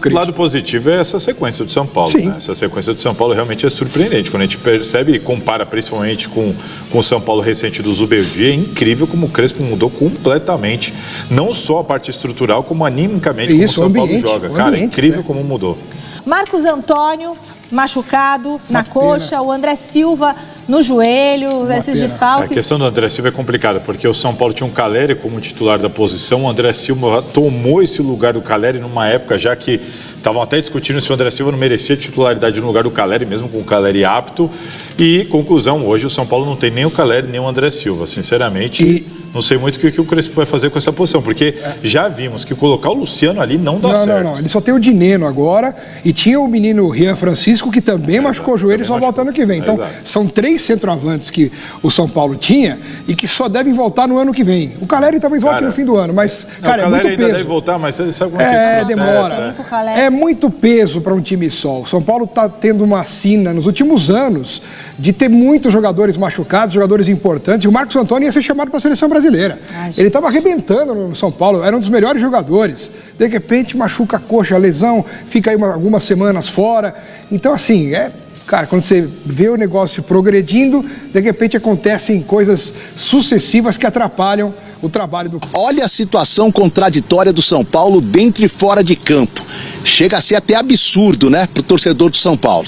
O lado positivo é essa sequência do São Paulo. Né? Essa sequência do São Paulo realmente é surpreendente. Quando a gente percebe e compara principalmente com o São Paulo recente do Zubeldia, é incrível como o Crespo mudou completamente. Não só a parte estrutural, como animicamente como o São Paulo joga. Cara, é incrível como mudou. Marcos Antônio, machucado na coxa, o André Silva no joelho, esses desfalques. A questão do André Silva é complicada, porque o São Paulo tinha um Calleri como titular da posição, o André Silva tomou esse lugar do Calleri numa época já que estavam até discutindo se o André Silva não merecia titularidade no lugar do Calleri, mesmo com o Calleri apto. E, conclusão, hoje o São Paulo não tem nem o Calleri nem o André Silva. Sinceramente, não sei muito o que o Crespo vai fazer com essa posição, porque já vimos que colocar o Luciano ali não dá certo. Não, ele só tem o Dineno agora e tinha o menino Rian Francisco, que também machucou o joelho e só volta ano que vem. Então, são 3 centroavantes que o São Paulo tinha e que só devem voltar no ano que vem. O Calleri talvez volte no fim do ano, mas, cara, é muito peso. O Calleri ainda deve voltar, mas você sabe como é que esse processo demora. É muito peso para um time só. O São Paulo está tendo uma sina nos últimos anos de ter muitos jogadores machucados, jogadores importantes. E o Marcos Antônio ia ser chamado para a seleção brasileira. Ele estava arrebentando no São Paulo, era um dos melhores jogadores. De repente machuca a coxa, a lesão, fica aí algumas semanas fora. Então, assim, cara, quando você vê o negócio progredindo, de repente acontecem coisas sucessivas que atrapalham o trabalho do... Olha a situação contraditória do São Paulo dentro e fora de campo. Chega a ser até absurdo, né, para o torcedor do São Paulo.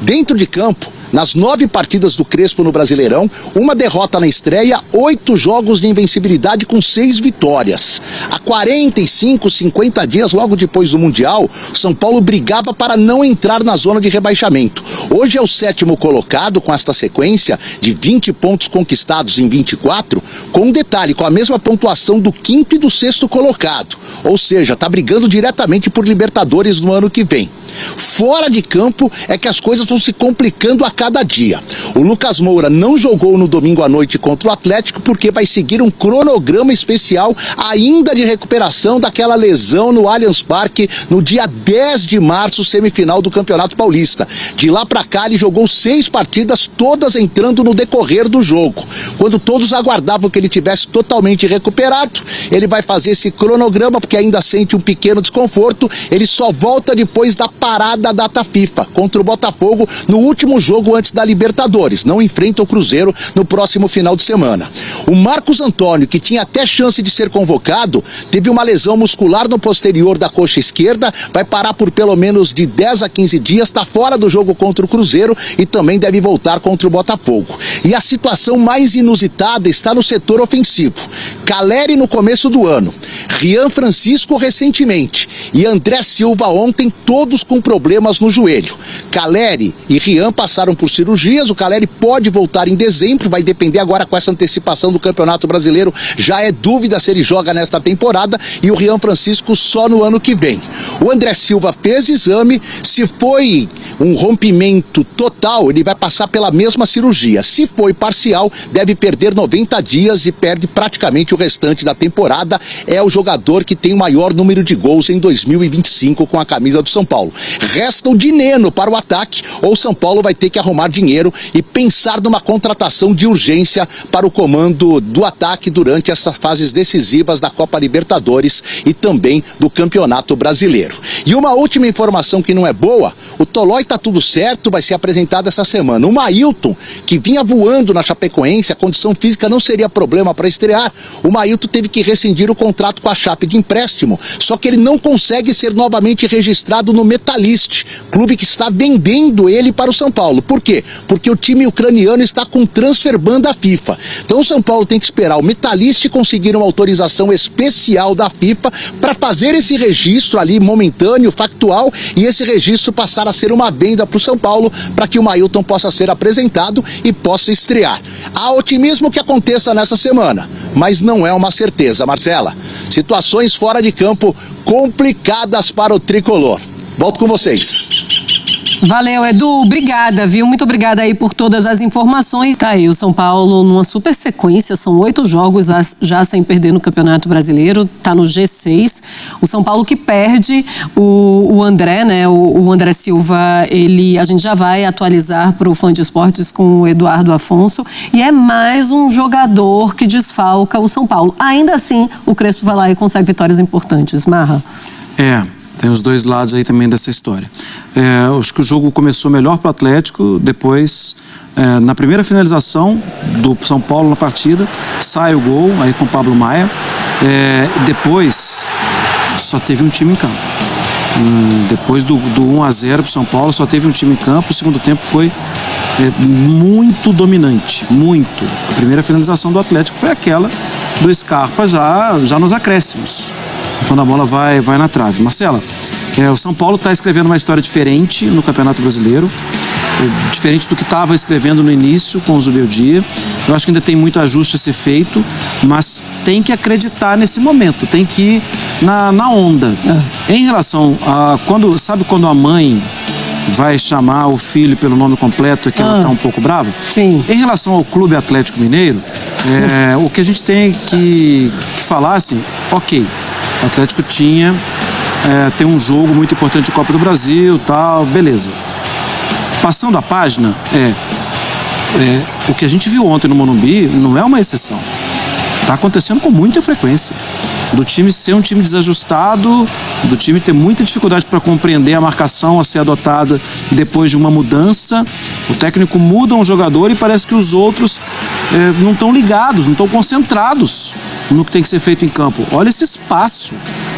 Dentro de campo, nas 9 partidas do Crespo no Brasileirão, uma derrota na estreia, 8 jogos de invencibilidade com 6 vitórias. Há 45, 50 dias, logo depois do Mundial, o São Paulo brigava para não entrar na zona de rebaixamento. Hoje é o 7º colocado com esta sequência de 20 pontos conquistados em 24, com um detalhe, com a mesma pontuação do 5º e do 6º colocado. Ou seja, está brigando diretamente por Libertadores no ano que vem. Fora de campo é que as coisas vão se complicando a cada dia. O Lucas Moura não jogou no domingo à noite contra o Atlético porque vai seguir um cronograma especial ainda de recuperação daquela lesão no Allianz Parque no dia 10 de março, semifinal do Campeonato Paulista. De lá pra cá ele jogou 6 partidas, todas entrando no decorrer do jogo. Quando todos aguardavam que ele tivesse totalmente recuperado, ele vai fazer esse cronograma porque ainda sente um pequeno desconforto. Ele só volta depois da parada da data FIFA contra o Botafogo no último jogo antes da Libertadores. Não enfrenta o Cruzeiro no próximo final de semana. O Marcos Antônio, que tinha até chance de ser convocado, teve uma lesão muscular no posterior da coxa esquerda, vai parar por pelo menos de 10 a 15 dias, está fora do jogo contra o Cruzeiro e também deve voltar contra o Botafogo. E a situação mais inusitada está no setor ofensivo. Calleri no começo do ano, Rian Francisco recentemente e André Silva ontem, todos com problemas no joelho. Calleri e Rian passaram por cirurgias, o Calleri pode voltar em dezembro, vai depender agora com essa antecipação do Campeonato Brasileiro, já é dúvida se ele joga nesta temporada, e o Rian Francisco só no ano que vem. O André Silva fez exame, se foi um rompimento total, ele vai passar pela mesma cirurgia. Se foi parcial, deve perder 90 dias e perde praticamente o restante da temporada. É o jogador que tem o maior número de gols em 2025 com a camisa do São Paulo. Resta o Dineno para o ataque, ou São Paulo vai ter que arrumar dinheiro e pensar numa contratação de urgência para o comando do ataque durante essas fases decisivas da Copa Libertadores e também do Campeonato Brasileiro. E uma última informação que não é boa, o Tolói tá tudo certo, vai ser apresentado essa semana. O Mailton, que vinha voando na Chapecoense, a condição física não seria problema para estrear. O Mailton teve que rescindir o contrato com a Chape de empréstimo, só que ele não consegue ser novamente registrado no Metalist, clube que está vendendo ele para o São Paulo. Por quê? Porque o time ucraniano está com transfer ban da FIFA. Então o São Paulo tem que esperar o Metalist conseguir uma autorização especial da FIFA para fazer esse registro ali momentâneo, factual, e esse registro passar a ser uma venda para o São Paulo para que o Mailton possa ser apresentado e possa estrear. Há otimismo que aconteça nessa semana, mas não é uma certeza, Marcela. Situações fora de campo complicadas para o tricolor. Volto com vocês. Valeu, Edu. Obrigada, viu? Muito obrigada aí por todas as informações. Tá aí o São Paulo numa super sequência, são 8 jogos já sem perder no Campeonato Brasileiro, tá no G6. O São Paulo que perde o André, né? O André Silva, a gente já vai atualizar para o Fã de Esportes com o Eduardo Afonso, e é mais um jogador que desfalca o São Paulo. Ainda assim, o Crespo vai lá e consegue vitórias importantes. Marra. Tem os dois lados aí também dessa história. Acho que o jogo começou melhor para o Atlético, depois, na primeira finalização do São Paulo na partida, sai o gol, aí com o Pablo Maia. Depois, só teve um time em campo. Depois do 1-0 para o São Paulo, só teve um time em campo. O segundo tempo foi muito dominante, muito. A primeira finalização do Atlético foi aquela do Scarpa já nos acréscimos, quando a bola vai na trave. Marcela, o São Paulo está escrevendo uma história diferente no Campeonato Brasileiro, diferente do que estava escrevendo no início com o Zubeldia. Eu acho que ainda tem muito ajuste a ser feito, mas tem que acreditar nesse momento, tem que ir na onda. Em relação a quando a mãe vai chamar o filho pelo nome completo e que ela está um pouco brava? Sim. Em relação ao Clube Atlético Mineiro, o que a gente tem que falar assim, ok, o Atlético tem um jogo muito importante de Copa do Brasil, tal, beleza. Passando a página, o que a gente viu ontem no Morumbi não é uma exceção. Está acontecendo com muita frequência. Do time ser um time desajustado, do time ter muita dificuldade para compreender a marcação a ser adotada depois de uma mudança. O técnico muda um jogador e parece que os outros não estão ligados, não estão concentrados no que tem que ser feito em campo. Olha esse espaço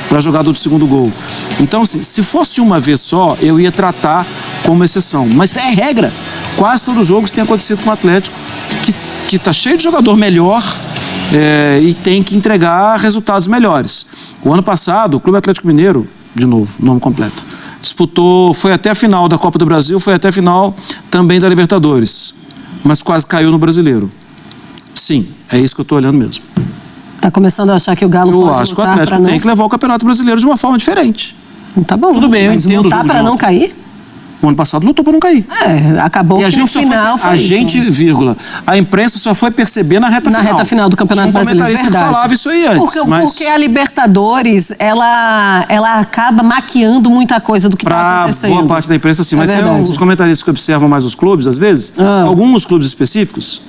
para a jogada do segundo gol. Então, assim, se fosse uma vez só, eu ia tratar como exceção. Mas é regra. Quase todo jogo isso tem acontecido com o Atlético, que está cheio de jogador melhor e tem que entregar resultados melhores. O ano passado, o Clube Atlético Mineiro, de novo, nome completo, foi até a final da Copa do Brasil, foi até a final também da Libertadores, mas quase caiu no Brasileiro. Sim, é isso que eu estou olhando mesmo. Tá começando a achar que o Galo pode lutar. Eu acho que o Atlético tem que levar o Campeonato Brasileiro de uma forma diferente. Tá bom. Tudo bem, mas eu entendo. Lutar para não cair? O ano passado lutou para não cair. Acabou que no final foi isso. A imprensa só foi perceber na reta final. Na reta final do Campeonato Brasileiro, verdade. Que falava isso aí antes. Porque a Libertadores, ela acaba maquiando muita coisa do que está acontecendo. Boa parte da imprensa, sim. Mas tem os comentaristas que observam mais os clubes, às vezes. Alguns clubes específicos,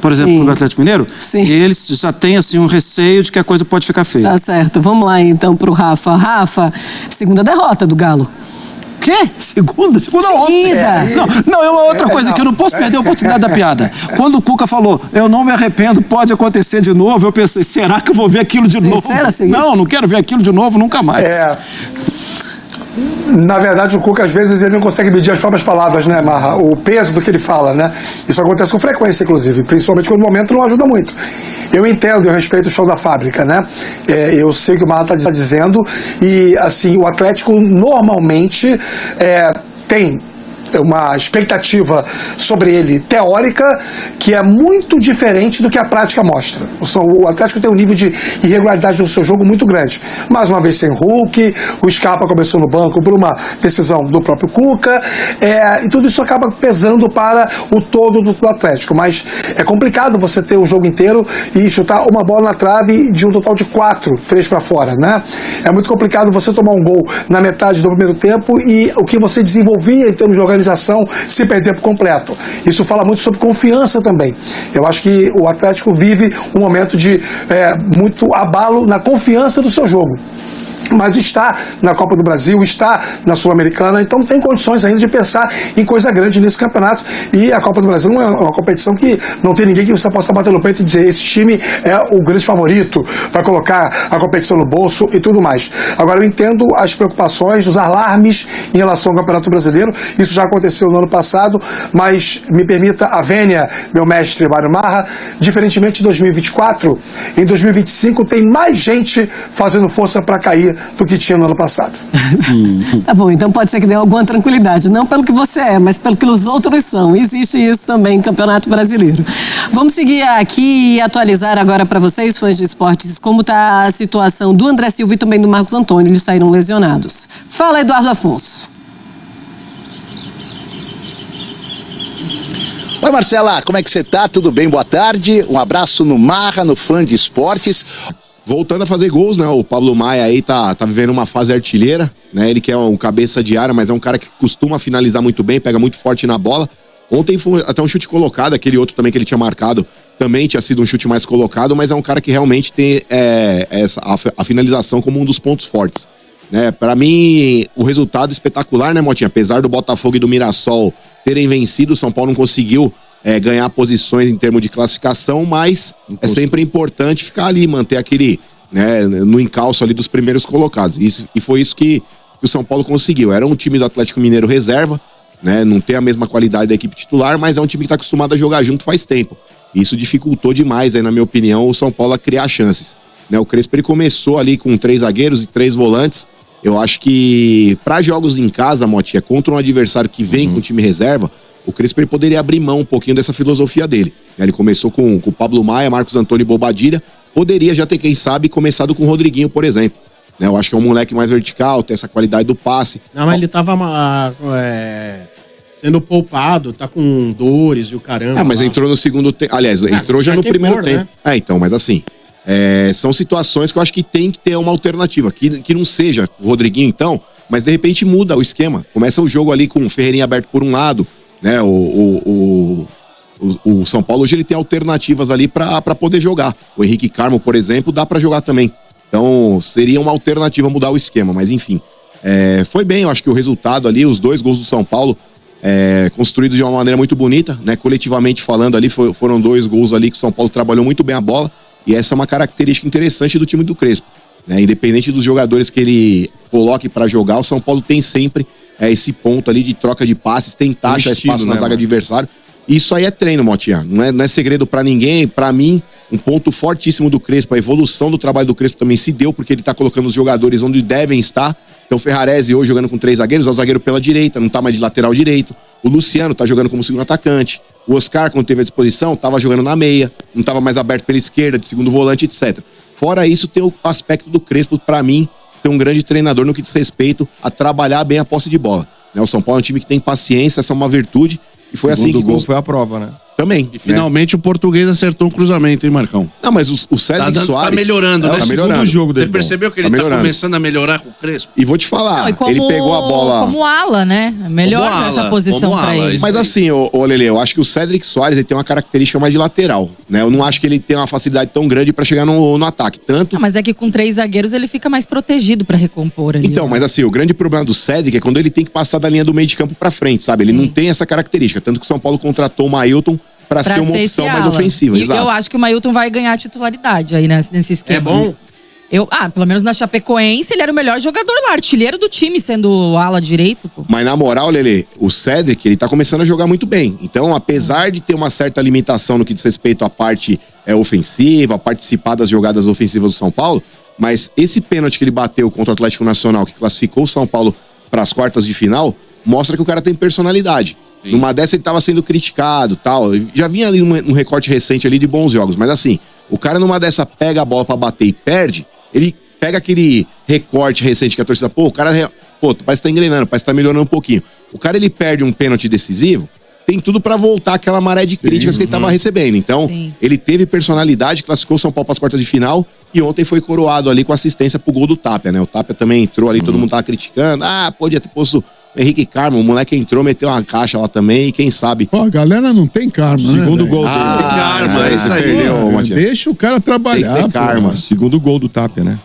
por exemplo, o Clube Atlético Mineiro, e eles já têm assim, um receio de que a coisa pode ficar feia. Tá certo. Vamos lá, então, pro Rafa. Rafa, segunda derrota do Galo. Quê? Segunda ontem. Não, é uma outra coisa que eu não posso perder a oportunidade da piada. Quando o Cuca falou, eu não me arrependo, pode acontecer de novo, eu pensei, será que eu vou ver aquilo de novo? Não quero ver aquilo de novo nunca mais. Na verdade, o Cuca, às vezes, ele não consegue medir as próprias palavras, né, Marra? O peso do que ele fala, né? Isso acontece com frequência, inclusive, principalmente quando o momento não ajuda muito. Eu entendo, eu respeito o show da fábrica, né? Eu sei o que o Marra está dizendo e, assim, o Atlético normalmente tem uma expectativa sobre ele teórica que é muito diferente do que a prática mostra. O Atlético tem um nível de irregularidade no seu jogo muito grande. Mais uma vez sem Hulk, o Scarpa começou no banco por uma decisão do próprio Cuca, e tudo isso acaba pesando para o todo do Atlético. Mas é complicado você ter um jogo inteiro e chutar uma bola na trave de um total de 3 para fora, né? É muito complicado você tomar um gol na metade do primeiro tempo e o que você desenvolvia em termos de organização se perder por completo. Isso fala muito sobre confiança também. Eu acho que o Atlético vive um momento de muito abalo na confiança do seu jogo. Mas está na Copa do Brasil, está na Sul-Americana, então tem condições ainda de pensar em coisa grande nesse campeonato. E a Copa do Brasil não é uma competição que não tem ninguém que você possa bater no peito e dizer esse time é o grande favorito para colocar a competição no bolso e tudo mais. Agora, eu entendo as preocupações, os alarmes em relação ao Campeonato Brasileiro. Isso já aconteceu no ano passado, mas me permita a vênia, meu mestre Mário Marra, diferentemente de 2024, em 2025 tem mais gente fazendo força para cair do que tinha no ano passado. Tá bom, então pode ser que dê alguma tranquilidade, não pelo que você é, mas pelo que os outros são. Existe isso também no Campeonato Brasileiro. Vamos seguir aqui e atualizar agora para vocês, fãs de esportes, como está a situação do André Silva e também do Marcos Antônio. Eles saíram lesionados. Fala, Eduardo Afonso. Oi, Marcela, como é que você tá? Tudo bem? Boa tarde. Um abraço no Marra, no Fã de Esportes. Voltando a fazer gols, né? O Pablo Maia aí tá vivendo uma fase artilheira, né? Ele que é um cabeça de área, mas é um cara que costuma finalizar muito bem, pega muito forte na bola. Ontem foi até um chute colocado, aquele outro também que ele tinha marcado também tinha sido um chute mais colocado, mas é um cara que realmente tem a finalização como um dos pontos fortes. né? Para mim, o resultado espetacular, né, Motinha? Apesar do Botafogo e do Mirassol terem vencido, o São Paulo não conseguiu ganhar posições em termos de classificação, mas é sempre importante ficar ali, manter aquele, né, no encalço ali dos primeiros colocados. E foi isso que o São Paulo conseguiu. Era um time do Atlético Mineiro reserva, né? Não tem a mesma qualidade da equipe titular, mas é um time que está acostumado a jogar junto faz tempo. Isso dificultou demais, aí, na minha opinião, o São Paulo a criar chances. Né? O Crespo ele começou ali com 3 zagueiros e 3 volantes. Eu acho que para jogos em casa, Motinha, contra um adversário que vem com time reserva, o Crespo ele poderia abrir mão um pouquinho dessa filosofia dele. Ele começou com o Pablo Maia, Marcos Antônio e Bobadilla. Poderia já ter, quem sabe, começado com o Rodriguinho, por exemplo. Né? Eu acho que é um moleque mais vertical, tem essa qualidade do passe. Não, mas ele tava sendo poupado, tá com dores e o caramba. Mas lá. entrou no segundo tempo. Aliás, entrou já no primeiro tempo. Né? Então, mas assim, são situações que eu acho que tem que ter uma alternativa. Que não seja o Rodriguinho, então, mas de repente muda o esquema. Começa o jogo ali com o Ferreirinha aberto por um lado, né? O São Paulo hoje ele tem alternativas ali pra poder jogar. O Henrique Carmo, por exemplo, dá pra jogar também. Então, seria uma alternativa mudar o esquema, mas enfim. Foi bem, eu acho que o resultado ali, os 2 gols do São Paulo, construídos de uma maneira muito bonita, né? Coletivamente falando ali, foram 2 gols ali que o São Paulo trabalhou muito bem a bola, e essa é uma característica interessante do time do Crespo, né? Independente dos jogadores que ele coloque para jogar, o São Paulo tem sempre esse ponto ali de troca de passes, tentar achar espaço na zaga adversário. Isso aí é treino, Motinha, não é segredo para ninguém. Para mim, um ponto fortíssimo do Crespo, a evolução do trabalho do Crespo também se deu, porque ele tá colocando os jogadores onde devem estar. Então o Ferrarese hoje jogando com 3 zagueiros, é o zagueiro pela direita, não tá mais de lateral direito. O Luciano tá jogando como segundo atacante. O Oscar, quando teve a disposição, tava jogando na meia, não tava mais aberto pela esquerda, de segundo volante, etc. Fora isso, tem o aspecto do Crespo, para mim, ser um grande treinador no que diz respeito a trabalhar bem a posse de bola. Né? O São Paulo é um time que tem paciência, essa é uma virtude, e foi assim que... O gol foi a prova, né? Também. E finalmente o português acertou um cruzamento, hein, Marcão? Não, mas o Cédric Soares... Tá melhorando, né? Tá melhorando. O jogo dele. Você percebeu que ele tá começando a melhorar com o Crespo? E vou te falar, Não, ele pegou a bola... Como ala, né? Melhor essa posição pra ele. Mas assim, ô Lelê, eu acho que o Cédric Soares ele tem uma característica mais de lateral, né? Eu não acho que ele tem uma facilidade tão grande pra chegar no ataque. Tanto... mas é que com 3 zagueiros ele fica mais protegido pra recompor ali. Então, mas assim, o grande problema do Cédric é quando ele tem que passar da linha do meio de campo pra frente, sabe? Ele não tem essa característica. Tanto que o São Paulo contratou o Mailton pra ser uma opção mais ofensiva. E exato. eu acho que o Mailton vai ganhar titularidade aí nesse esquema. É bom? Pelo menos na Chapecoense ele era o melhor jogador lá, artilheiro do time, sendo ala direito, pô. Mas na moral, Lelê, o Cédric, ele tá começando a jogar muito bem. Então, apesar de ter uma certa limitação no que diz respeito à parte ofensiva, a participar das jogadas ofensivas do São Paulo, mas esse pênalti que ele bateu contra o Atlético Nacional, que classificou o São Paulo para as quartas de final, mostra que o cara tem personalidade. Sim. Numa dessa ele tava sendo criticado, tal. Já vinha ali um recorte recente ali de bons jogos, mas assim, o cara numa dessa pega a bola para bater e perde, ele pega aquele recorte recente que a torcida, o cara, parece que tá engrenando, parece que tá melhorando um pouquinho. O cara, ele perde um pênalti decisivo, tem tudo para voltar aquela maré de críticas que ele tava recebendo. Então, ele teve personalidade, classificou o São Paulo para as quartas de final e ontem foi coroado ali com assistência pro gol do Tapia, né? O Tapia também entrou ali, todo mundo tava criticando. Podia ter posto o Henrique Carmo, o moleque entrou, meteu uma caixa lá também e quem sabe... A galera não tem karma, Segundo né, gol dele. Karma, isso aí. Perdeu, deixa o cara trabalhar. Tem que ter karma. Segundo gol do Tapia, né?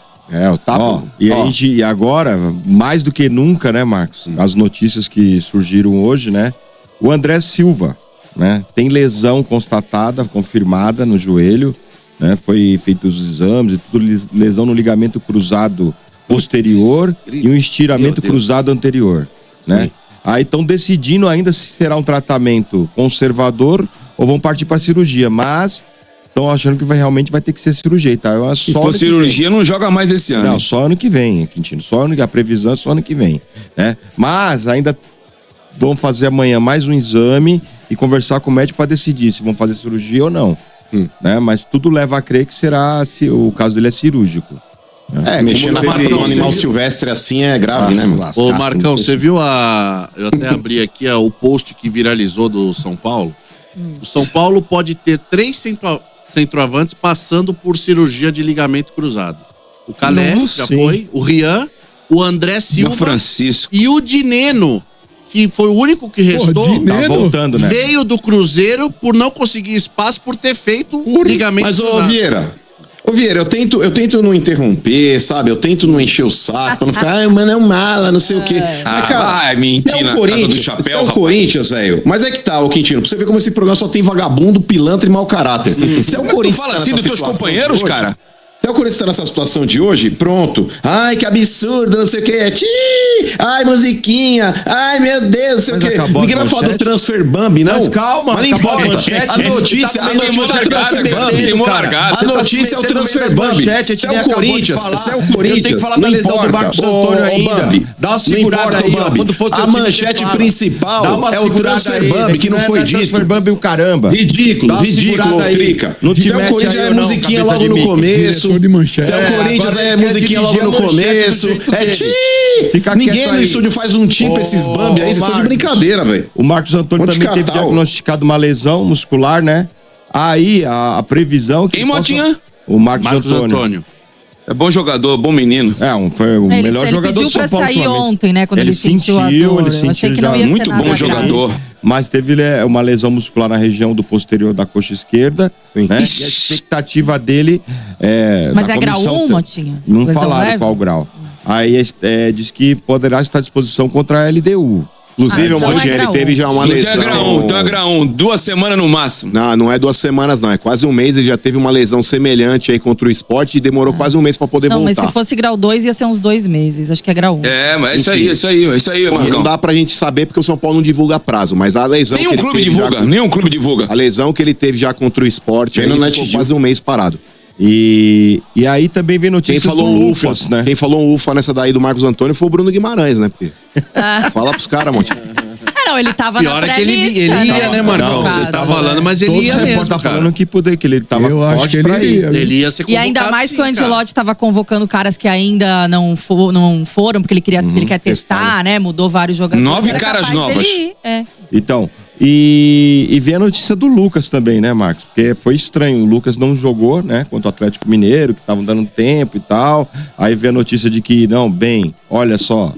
O Tapia. E agora, mais do que nunca, né, Marcos? As notícias que surgiram hoje, né? O André Silva, né? Tem lesão constatada, confirmada no joelho, né? Foi feito os exames e tudo, lesão no ligamento cruzado posterior e um estiramento cruzado anterior, né? Aí estão decidindo ainda se será um tratamento conservador ou vão partir para cirurgia, mas estão achando que realmente vai ter que ser cirurgia, tá? Se for cirurgia, não joga mais esse ano. Não, só ano que vem, Quintino. A previsão é só ano que vem, né? Mas ainda vão fazer amanhã mais um exame e conversar com o médico para decidir se vão fazer cirurgia ou não, né? Mas tudo leva a crer que será, se o caso dele é cirúrgico. Mexer no animal silvestre assim é grave, né? Ô Marcão, você viu eu até abri aqui o post que viralizou do São Paulo. O São Paulo pode ter 3 centroavantes passando por cirurgia de ligamento cruzado. O Calé já foi, o Rian, o André Silva, o Francisco e o Dineno, que foi o único que restou. Tá voltando, né? Veio do Cruzeiro por não conseguir espaço por ter feito ligamento cruzado. Mas, Vieira, Ô Vieira, eu tento não interromper, sabe? Eu tento não encher o saco, pra não ficar, mano, é um mala, não sei o quê. Mas, cara, vai mentir se é na o casa do Corinthians, chapéu, se é o rapaz. Corinthians, velho. Mas é que tá, ô Quintino, pra você ver como esse programa só tem vagabundo, pilantra e mau caráter. Se é o Corinthians Tu fala tá assim nessa dos teus situação companheiros, de hoje, cara? Se é o Corinthians tá nessa situação de hoje, pronto. Ai, que absurdo, não sei o quê. Ai, musiquinha. Ai, meu Deus, não sei o quê. Ninguém vai falar do transfer Bambi, não. Mas calma, mas não acabou a importa. manchete. A notícia é o transfer Bambi. A notícia é o transfer Bambi. Se é o Corinthians, se é o Corinthians, eu tenho que falar da lesão do Marcos Antônio ainda. Dá uma segurada aí, ó. Quando for a manchete principal é o transfer Bambi, que não foi dito. Transfer Bambi o caramba. Ridículo, Trica. Se é o Corinthians é musiquinha logo no começo. Se é o Corinthians é musiquinha logo no começo. Ninguém no estúdio faz um tim pra esses Bambi aí, vocês estão de brincadeira, velho. O Marcos Antônio também teve diagnosticado uma lesão muscular, né? Aí a previsão que. Quem, Motinha? O Marcos Antônio. É bom jogador, bom menino. Foi o melhor jogador do São Paulo. Ele pediu pra sair ontem, né? Quando ele sentiu a dor. Eu achei que não ia muito ser nada bom jogador. Mas teve uma lesão muscular na região do posterior da coxa esquerda, né? E a expectativa dele é... Mas é grau 1, Motinha? Não falaram qual grau. Aí diz que poderá estar à disposição contra a LDU. Inclusive, o Motinha, ele teve já uma lesão. Então é grau 1, 2 semanas no máximo. Não é 2 semanas, não. É quase um mês. Ele já teve uma lesão semelhante aí contra o Sport e demorou quase um mês pra poder voltar. Não, mas se fosse grau 2, ia ser uns 2 meses. Acho que é grau 1. É, mas é isso aí, Marcão. Não dá pra gente saber porque o São Paulo não divulga prazo, mas a lesão Nenhum clube divulga. A lesão que ele teve já contra o Sport, aí ficou quase um mês parado. E aí também vem notícias Quem falou do Lucas, né? Quem falou ufa nessa daí do Marcos Antônio foi o Bruno Guimarães, né? Fala pros caras, Monte. Não, ele tava na pré-lista. Ele ia, né, Marcão? Você tá falando, mas ele ia mesmo, tá falando que ele tava Eu acho que ele iria. Ele ia ser E ainda mais que o Ancelotti tava convocando caras que ainda não foram, porque ele quer testar, né? Mudou vários jogadores. 9 caras novas. Então, e vem a notícia do Lucas também, né, Marcos? Porque foi estranho, o Lucas não jogou, né, contra o Atlético Mineiro, que estavam dando tempo e tal. Aí vem a notícia de que, olha só,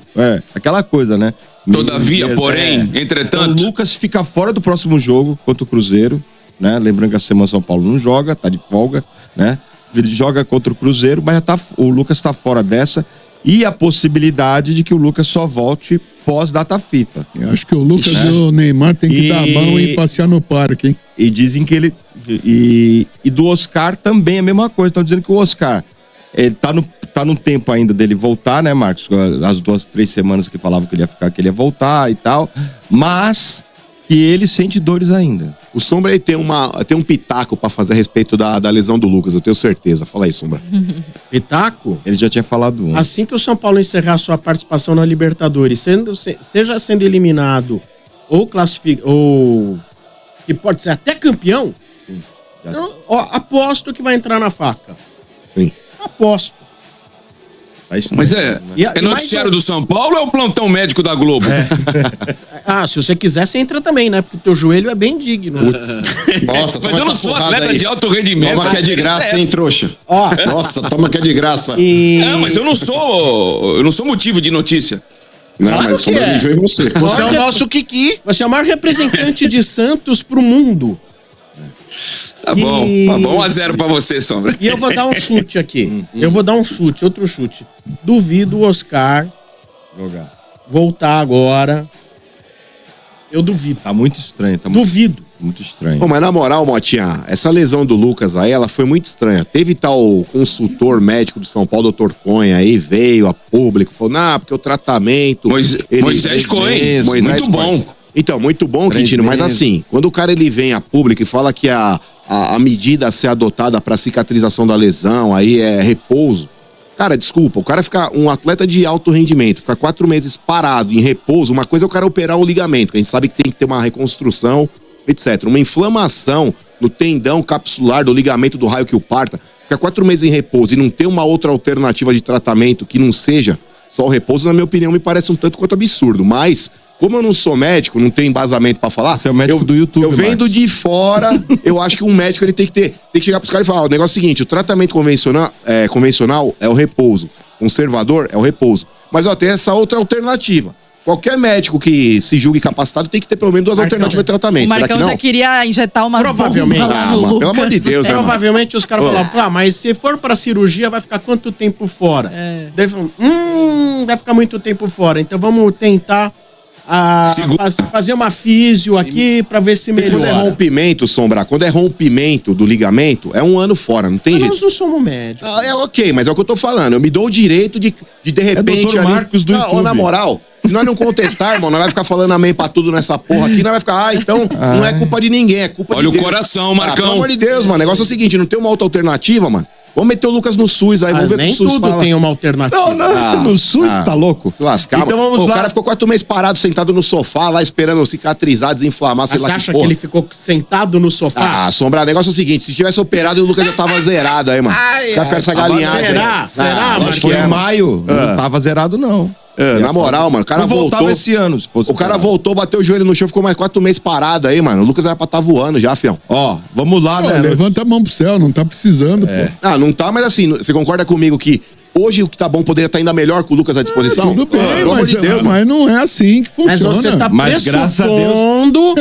aquela coisa, né? Todavia, porém, entretanto. Então, o Lucas fica fora do próximo jogo contra o Cruzeiro, né? Lembrando que a semana São Paulo não joga, tá de folga, né? Ele joga contra o Cruzeiro, mas o Lucas tá fora dessa. E a possibilidade de que o Lucas só volte pós-data FIFA. Eu acho que o Lucas e o Neymar tem que dar a mão e passear no parque, hein? E dizem que ele... E do Oscar também é a mesma coisa. Estão dizendo que o Oscar... Ele tá no tempo ainda dele voltar, né, Marcos? As 2, 3 semanas que falava que ele ia ficar, que ele ia voltar e tal. Mas que ele sente dores ainda. O Sombra aí tem um pitaco pra fazer a respeito da lesão do Lucas, eu tenho certeza. Fala aí, Sombra. Pitaco? Ele já tinha falado antes. Assim que o São Paulo encerrar sua participação na Libertadores, seja sendo eliminado ou que pode ser até campeão, aposto que vai entrar na faca. Sim. Aposto. Mas é noticiário do São Paulo ou é o plantão médico da Globo? Se você quiser, você entra também, né? Porque o teu joelho é bem digno. Nossa, mas eu não sou atleta de alto rendimento. Toma que é de graça, hein, trouxa? Nossa, toma que é de graça. Mas eu não sou motivo de notícia. Não, mas o Sombra me joelho em você. Você é o nosso Kiki. Você é o maior representante de Santos pro mundo. Tá bom, 1-0 pra você, Sombra. E eu vou dar um chute aqui. Outro chute. Duvido o Oscar voltar agora. Eu duvido. Tá muito estranho. Duvido. Muito estranho. Mas na moral, Motinha, essa lesão do Lucas aí, ela foi muito estranha. Teve tal consultor médico do São Paulo, Dr. Cunha, aí veio a público, falou, porque o tratamento... Moisés Cunha, muito bom. Então, muito bom, Quintino, mas assim, quando o cara ele vem a público e fala que a medida a ser adotada para cicatrização da lesão aí é repouso, cara, desculpa, o cara fica um atleta de alto rendimento, ficar 4 meses parado em repouso, uma coisa é o cara operar o ligamento, que a gente sabe que tem que ter uma reconstrução, etc. Uma inflamação no tendão capsular do ligamento do raio que o parta, ficar 4 meses em repouso e não ter uma outra alternativa de tratamento que não seja só o repouso, na minha opinião, me parece um tanto quanto absurdo, mas... Como eu não sou médico, não tenho embasamento pra falar. Você é o médico do YouTube, eu vendo de fora, eu acho que um médico ele tem que chegar pros caras e falar, o negócio é o seguinte, o tratamento convencional é o repouso, conservador é o repouso. Mas tem essa outra alternativa. Qualquer médico que se julgue capacitado tem que ter pelo menos 2 alternativas de tratamento. O Marcão já queria injetar umas Provavelmente. bombas lá no mas, Lucas. pelo amor de Deus, né, Provavelmente os caras falavam, mas se for pra cirurgia, vai ficar quanto tempo fora? Vai ficar muito tempo fora. Então vamos tentar fazer uma físio aqui pra ver se melhora. Quando é rompimento, Sombra, quando é rompimento do ligamento, é 1 ano fora, não tem jeito. Nós não somos médicos. Ok, mas é o que eu tô falando. Eu me dou o direito de repente... Dr. Marcos do YouTube. Na moral, se nós não contestar, irmão, nós vai ficar falando amém pra tudo nessa porra aqui, nós vai ficar, então não é culpa de ninguém, é culpa de Deus. Olha o coração, Marcão. Pelo amor de Deus, mano, o negócio é o seguinte, não tem uma outra alternativa, mano? Vamos meter o Lucas no SUS aí, vamos ver o que o SUS nem tudo tem uma alternativa. Não, no SUS tá louco. Se lascar, então mano. vamos lá. O cara ficou 4 meses parado, sentado no sofá, lá esperando cicatrizar, desinflamar, sei Você lá acha porra. que ele ficou sentado no sofá? Sombra, o negócio é o seguinte, se tivesse operado, o Lucas já tava zerado aí, mano. O cara fica essa galinhagem. Será, Acho que em maio não tava zerado, não. Na moral, mano, o cara não voltava voltou esse ano, se fosse o cara voltou, bateu o joelho no chão, ficou mais 4 meses parado aí, mano. O Lucas era pra estar voando já, fião. Ó, vamos lá, né? Levanta a mão pro céu, não tá precisando, pô. Não tá, mas assim, você concorda comigo que hoje o que tá bom poderia estar ainda melhor com o Lucas à disposição? Tudo bem, pelo amor de Deus, mas não é assim que funciona. Mas você tá pressupondo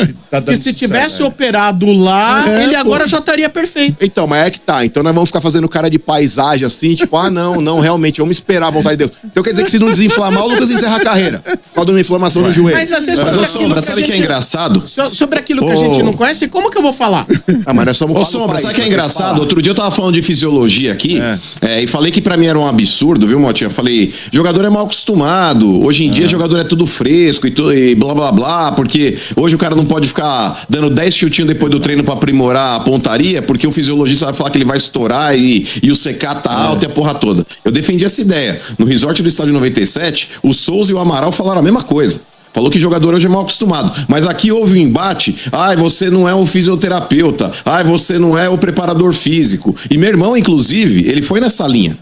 que se tivesse operado lá, ele agora já estaria perfeito. Então, mas é que tá. Então nós vamos ficar fazendo cara de paisagem assim, tipo, não, realmente, vamos esperar a vontade de Deus. Então quer dizer que se não desinflamar, o Lucas encerra a carreira. Por causa de uma inflamação no joelho. Mas às vezes sobre aquilo sabe que é engraçado? Sobre aquilo que a gente não conhece, como que eu vou falar? Mas nós somos Sombra, sabe que é engraçado? Outro dia eu tava falando de fisiologia aqui, e falei que pra mim era um absurdo, viu, Motinha? Eu falei, jogador é mal acostumado, hoje em dia jogador é tudo fresco e blá blá blá, porque hoje o cara não pode ficar dando 10 chutinhos depois do treino pra aprimorar a pontaria, porque o fisiologista vai falar que ele vai estourar e o CK tá alto e a porra toda. Eu defendi essa ideia. No resort do Estádio 97, o Souza e o Amaral falaram a mesma coisa. Falou que jogador hoje é mal acostumado. Mas aqui houve um embate. Você não é um fisioterapeuta. Você não é o preparador físico. E meu irmão, inclusive, ele foi nessa linha.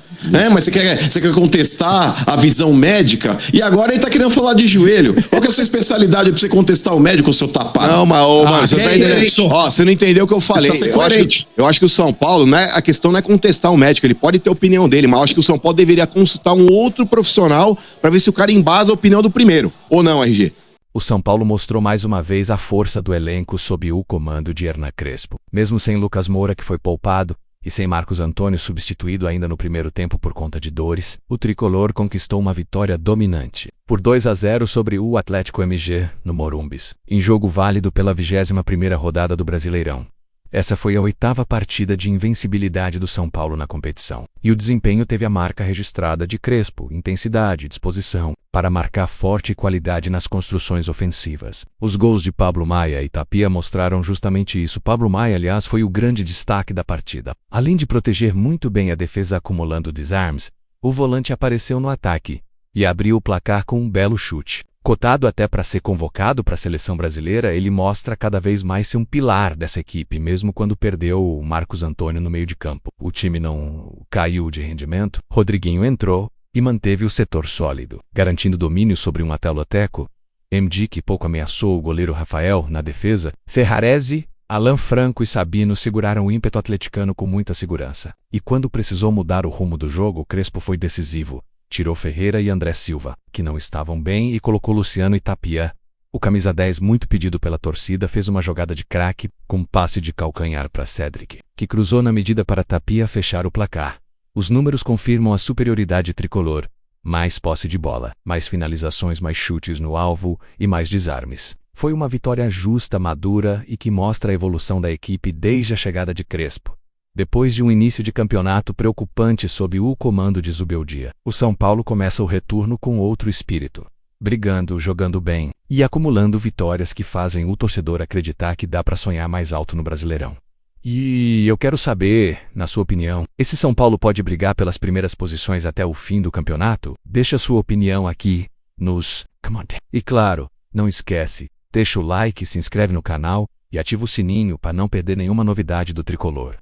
Mas você quer contestar a visão médica? E agora ele tá querendo falar de joelho. Qual que é a sua especialidade pra você contestar o médico, seu tapado? Não, mano, você tá entendendo? Você não entendeu o que eu falei. Precisa ser coerente. Eu acho que o São Paulo, né, a questão não é contestar o médico, ele pode ter a opinião dele, mas eu acho que o São Paulo deveria consultar um outro profissional pra ver se o cara embasa a opinião do primeiro. Ou não, RG? O São Paulo mostrou mais uma vez a força do elenco sob o comando de Hernan Crespo. Mesmo sem Lucas Moura, que foi poupado, e sem Marcos Antônio substituído ainda no primeiro tempo por conta de dores, o tricolor conquistou uma vitória dominante, por 2-0 sobre o Atlético MG, no Morumbis, em jogo válido pela 21ª rodada do Brasileirão. Essa foi a 8ª partida de invencibilidade do São Paulo na competição, e o desempenho teve a marca registrada de Crespo, intensidade e disposição, para marcar forte qualidade nas construções ofensivas. Os gols de Pablo Maia e Tapia mostraram justamente isso. Pablo Maia, aliás, foi o grande destaque da partida. Além de proteger muito bem a defesa acumulando desarmes, o volante apareceu no ataque e abriu o placar com um belo chute. Cotado até para ser convocado para a seleção brasileira, ele mostra cada vez mais ser um pilar dessa equipe, mesmo quando perdeu o Marcos Antônio no meio de campo. O time não caiu de rendimento, Rodriguinho entrou e manteve o setor sólido, garantindo domínio sobre um Ataloteco. MD, que pouco ameaçou o goleiro Rafael na defesa, Ferrarese, Alan Franco e Sabino seguraram o ímpeto atleticano com muita segurança. E quando precisou mudar o rumo do jogo, Crespo foi decisivo. Tirou Ferreira e André Silva, que não estavam bem, e colocou Luciano e Tapia. O camisa 10, muito pedido pela torcida, fez uma jogada de craque com passe de calcanhar para Cedric, que cruzou na medida para Tapia fechar o placar. Os números confirmam a superioridade tricolor. Mais posse de bola, mais finalizações, mais chutes no alvo e mais desarmes. Foi uma vitória justa, madura e que mostra a evolução da equipe desde a chegada de Crespo. Depois de um início de campeonato preocupante sob o comando de Zubeldia, o São Paulo começa o retorno com outro espírito, brigando, jogando bem e acumulando vitórias que fazem o torcedor acreditar que dá para sonhar mais alto no Brasileirão. E eu quero saber, na sua opinião, esse São Paulo pode brigar pelas primeiras posições até o fim do campeonato? Deixa sua opinião aqui nos comentários. E claro, não esquece, deixa o like, se inscreve no canal e ativa o sininho para não perder nenhuma novidade do tricolor.